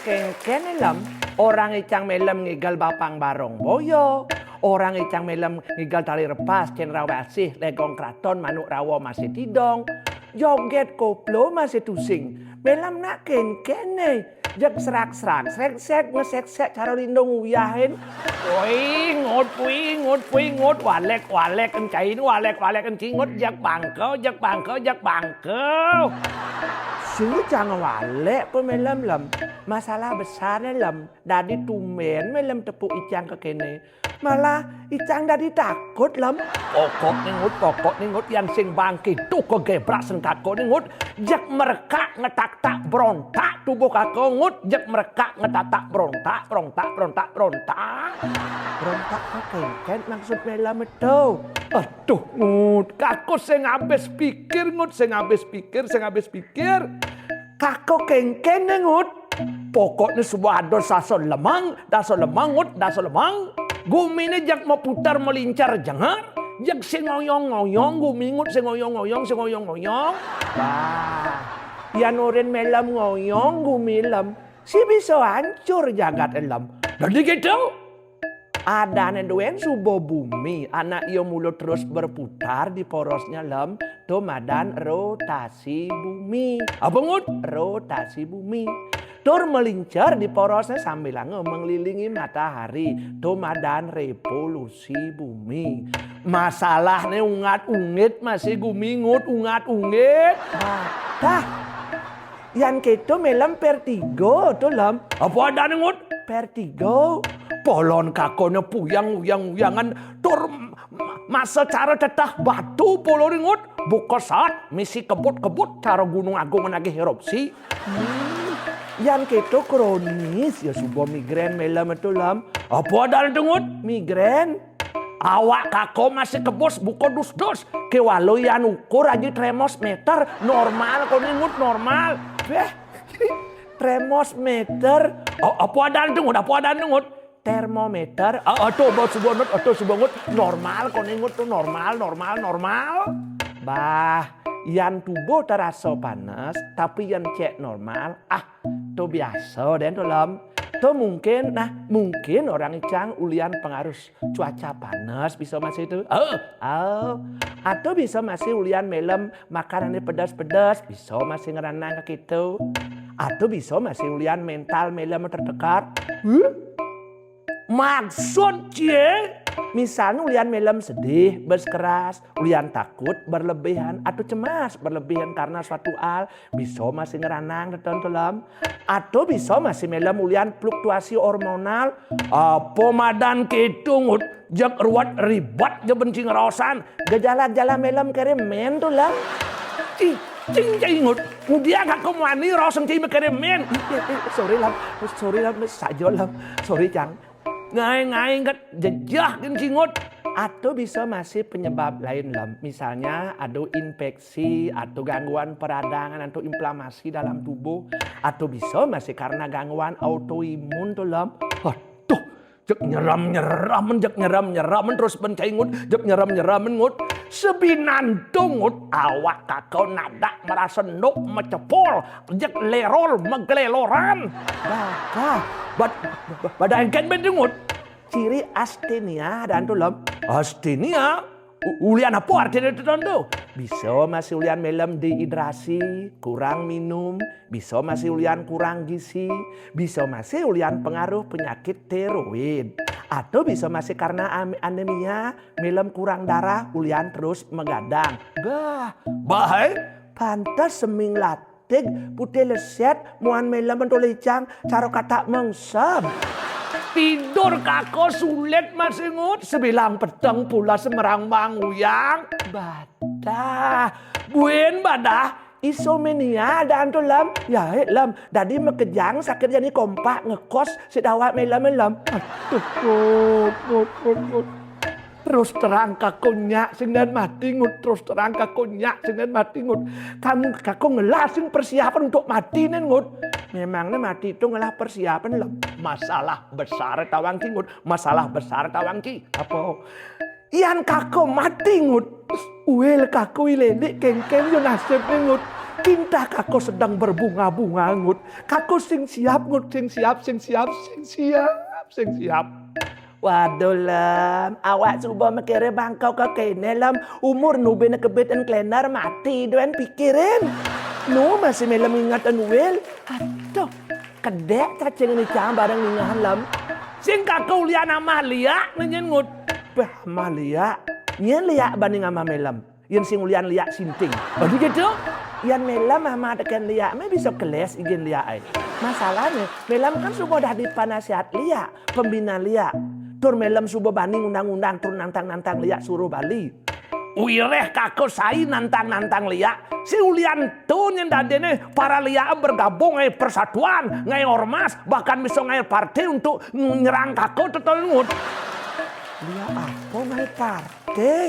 kengken lem. Orang icang melem ngigal bapang barong boyo. Orang icang melem ngigal tali repas cen rawasih legong kraton manuk rawa masih tidong. Joget koplo masih tusing. Melem nak kengken nih. Jak serak-serak, sek-sek, ngesek-sek cara lindung uyahin. Ngot pui, walek encain, walek encing, ngot jak bangkau. Sungguh jangan walek pun melem lem. Masalah besarnya lem. Dadi tumen melem tepuk icang ke kene. Malah icang dadi takut lem. Pokok nih ngut yang sing bangkit tuh kegebrak sengkako nih ngut. Jak merekak ngetak-tak berontak tubuh kako ngut. Jak merekak ngetatak berontak. Berontak kengken maksud melem itu. Aduh ngut, kako sing habis pikir ngut, sing habis pikir. Kako kengken ngut. Pokoknya sebuah dasar lemang ngut, dasar lemang. Gumi ini jak mau putar melincar jangan. Jak ngoyong-ngoyong, gumi ngut ngoyong-ngoyong. Wah, yan orin melem ngoyong, gumi lem. Si bisa hancur jagat lem. Jadi gitu. Ada neduen subuh bumi, anak iyo mulut terus berputar di porosnya lem, tomadan rotasi bumi. Apa ngut? Rotasi bumi. Tur melincar di porosnya sambil mengelilingi matahari, tomadan revolusi bumi. Masalahnya ungat-ungit masih gumingut ungat-ungit. Dah, yang gitu melem pertigo tuh lem. Apa ada ngut? Pertigo. Polon kakonya puyang-uyangan tur masa cara tetah batu polon ngut. Buka saat misi kebut-kebut cara gunung agung lagi erupsi. Yang gitu kronis ya sebuah migren melem itu lem. Apa ada ngut? Migren. Awak kako masih kebos buka dus-dus. Kewalau yang ukur aja tremos meter normal kau ngut normal. Tremos meter. Apa ada ngut? Termometer. Sebuah ngut normal kau ngut tuh normal. Bah, yang tubuh terasa panas tapi yang cek normal. Tuh biasa dan tuh lem. Tuh mungkin orang icang ulian pengaruh cuaca panas bisa masih itu. Atau bisa masih ulian melem makanannya pedas-pedas bisa masih ngeranang ke gitu. Atau bisa masih ulian mental melem tertekan. Maksud misalnya ulian melem sedih, berkeras, ulian takut berlebihan atau cemas berlebihan karena suatu hal bisa masih ngeranang teton-telam. Atau bisa masih melem ulian fluktuasi hormonal. Apa madan gitu ngut jak ruwet ribet je benci ngerosan. Gejala-gejala melem kere men tuh lah. Cing ngut. Kemudian gak kemani roseng cing kere men. Sorry lam sajo lam. Sorry cang. Ngai ngat jejah kencingut. Atau bisa masih penyebab lain lem. Misalnya ada infeksi atau gangguan peradangan atau inflamasi dalam tubuh. Atau bisa masih karena gangguan autoimun tuh lem. Aduh, jek nyeram terus pencaingut, jek nyeram ngut. Sebinantung ngut awak kakau nadak merasa nuk mecepol, jek lerol megleloran. Badan kan bendengut. Ciri astenia dan tuh lem. Astenia? Ulian apa artinya itu tuh? Bisa masih ulian melem dehidrasi, kurang minum, bisa masih ulian kurang gizi, bisa masih ulian pengaruh penyakit tiroid, atau bisa masih karena anemia, melem kurang darah, ulian terus menggadang. Bahai? Pantas seming latik, putih leset, muan melem mentolicang, cara kata mengsem. Tidur kako sulit masih ngut. Sebilang peteng pula semerang manguyang. Badah. Isomenia dan tuh lem. Ya lem. Dadi mekejang sakit jadi kompak ngekos. Sedawat melem. Aduh ngut. Terus terang kakonya singen mati ngut. Kamu kako ngelasing persiapan untuk mati nen ngut. Memangnya mati itu ngelah persiapan lem. Masalah besar tawangki ngut. Apa? Ian kako mati ngut. Uel kako ilele kengkeng yo nasib ngut. Cinta kako sedang berbunga-bunga ngut. Kako sing siap ngut, sing siap. Waduh Lem, awak cuba mikirnya bangkau ke kene Lem. Umur nu bina kebetan klenar mati doan pikirin. Nu masih melem ingatan wel. Aduh, kedek cacing ni cang bareng ningahan Lem. Sing kako lian Amalia nyen ngut. Bah Amalia, nyen liak banding ama melem. Yen sing ulian liak sinting. Aduh gitu. Yan melam mama tekan liak, me bisa keles izin liak ay. Masalahnya, melam kan subuh dah dipanasihat liak, pembina liak. Tur melam subuh banding undang-undang, tur nantang-nantang liak suruh bali. Wireh kako sai nantang-nantang liak. Si ulian tuh nyendadene para liak bergabung ngai persatuan, ngai ormas, bahkan bisa ngai partai untuk nyerang kako tetolngut. Liak apa ngai partai?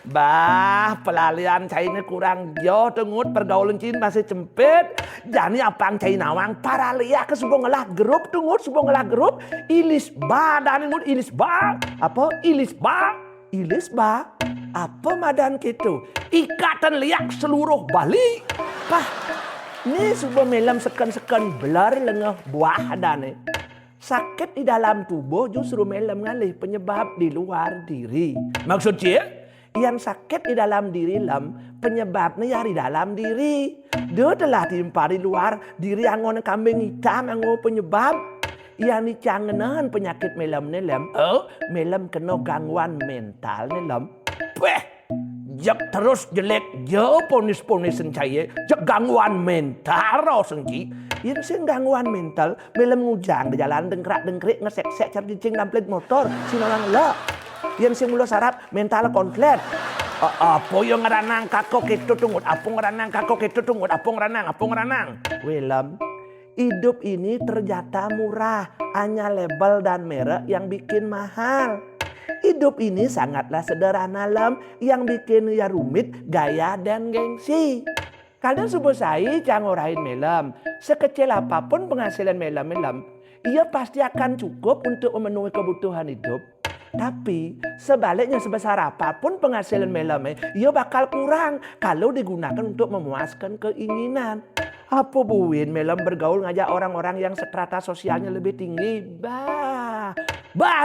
Bah, pelalian cai ini kurang jauh tengut pergaulan cin masih cempet. Jadi apang cai nawang para liak ke sebuah ngelah grup tengut sebuah ngelah grup ilis ba dan ngut ilis ba apa ilis ba apa madan gitu ikatan liak seluruh Bali. Pah, ini sebuah melam sekan belar lengah buah dane. Sakit di dalam tubuh justru melam ngalih penyebab di luar diri. Maksudnya yang sakit di dalam diri Lem, penyebabnya ya di dalam diri. Dia telah timpa di luar diri angon kambing hitam angon penyebab. Yang dicangenan penyakit melam ni Lem. Melam kena gangguan mental ni Lem. Jak terus jelek jauh ponis-ponis sencaya. Jak gangguan mental roh sengki. Yang sing gangguan mental melam ngujang di jalan dengkrak-dengkrik ngesek-sek cari-cing dalam plat motor. Sinolang lah. Yang simula sarap mental konflik. Apa yang ngeranang kako gitu tungut? Apa ngeranang kako gitu tungut? Apa ngeranang? Welem, hidup ini ternyata murah. Hanya label dan merek yang bikin mahal. Hidup ini sangatlah sederhana Lem. Yang bikin ya rumit, gaya dan gengsi. Kadang subuh saya cangorain melam. Sekecil apapun penghasilan melam, ia pasti akan cukup untuk memenuhi kebutuhan hidup. Tapi sebaliknya sebesar apapun penghasilan melamnya, ia bakal kurang kalau digunakan untuk memuaskan keinginan. Apa buin melam bergaul ngajak orang-orang yang strata sosialnya lebih tinggi? Bah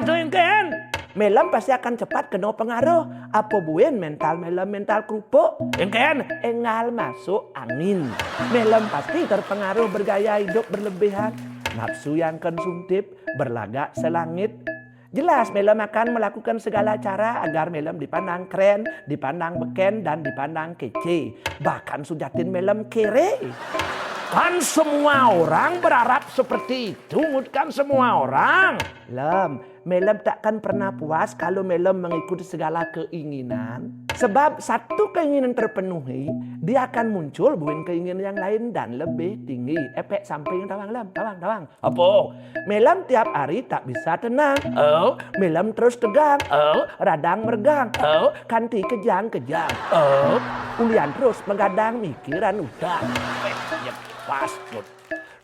tuh yang kan? Melam pasti akan cepat kena pengaruh. Apa buin mental melam mental kerupuk? Yang kan? Engal masuk angin. Melam pasti terpengaruh bergaya hidup berlebihan. Nafsu yang konsumtif berlagak selangit. Jelas melam akan melakukan segala cara agar melam dipandang keren, dipandang beken, dan dipandang kece. Bahkan sujatin melam kere. Kan semua orang berharap seperti itu, kan semua orang. Melam takkan pernah puas kalau melam mengikuti segala keinginan. Sebab satu keinginan terpenuhi, dia akan muncul bukan keinginan yang lain dan lebih tinggi. Efek samping tawang. Apa? Melam tiap hari tak bisa tenang. Melam terus tegang. Radang mergang. Kanti kejang-kejang. Ulian terus menggadang mikiran udah. Pas.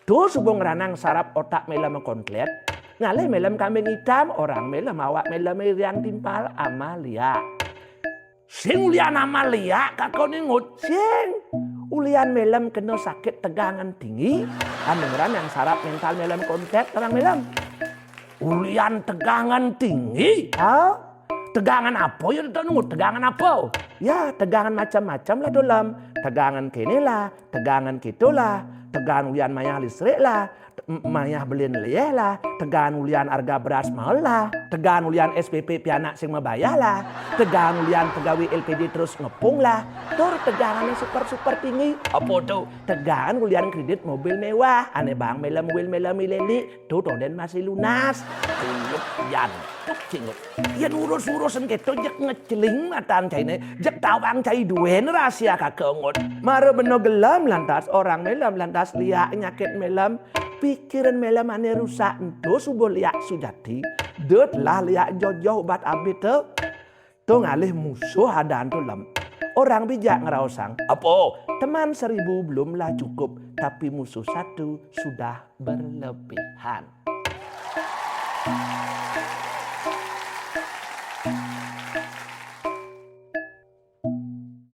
Tuh subung ranang sarap otak melam mengkonklet. Ngalih melam kambing hitam, orang melam awak melam yang timpal Amalia. Sing ulian Amalia kakau ningut. Sing ulian melam kena sakit tegangan tinggi. Dengeran yang sarap mental melam konklet orang melam. Ulian tegangan tinggi? Tegangan apa ya ngut? Tegangan apa? Ya tegangan macam-macam lah dalam. Tegangan kini lah, tegangan kitulah. Tegangan ulian mayah listrik lah, mayah beliin lieh lah, tegangan ulian harga beras mahal lah, tegangan ulian SPP pianak sing membayar lah, tegangan ulian pegawai LPD terus ngepung lah, tur tegangannya super tinggi. Apa tuh? Tegangan ulian kredit mobil mewah, aneh bang melam mileli, tuh tonden masih lunas. Cinggut yan, cinggut. Ya urus-urusan gitu jek ngeceling matan caine, jek tawang cai duen rahasia kakengut. Mare beno gelam lantas orang melam lantas liak nyakit melam, pikiran melam ane rusak ento subuh liak sujati, det lah liak jojo obat abit tuh ngalih musuh hadaan tuh lem. Orang bijak ngerausang, apa? Teman 1000 belumlah cukup, tapi musuh 1 sudah berlebihan.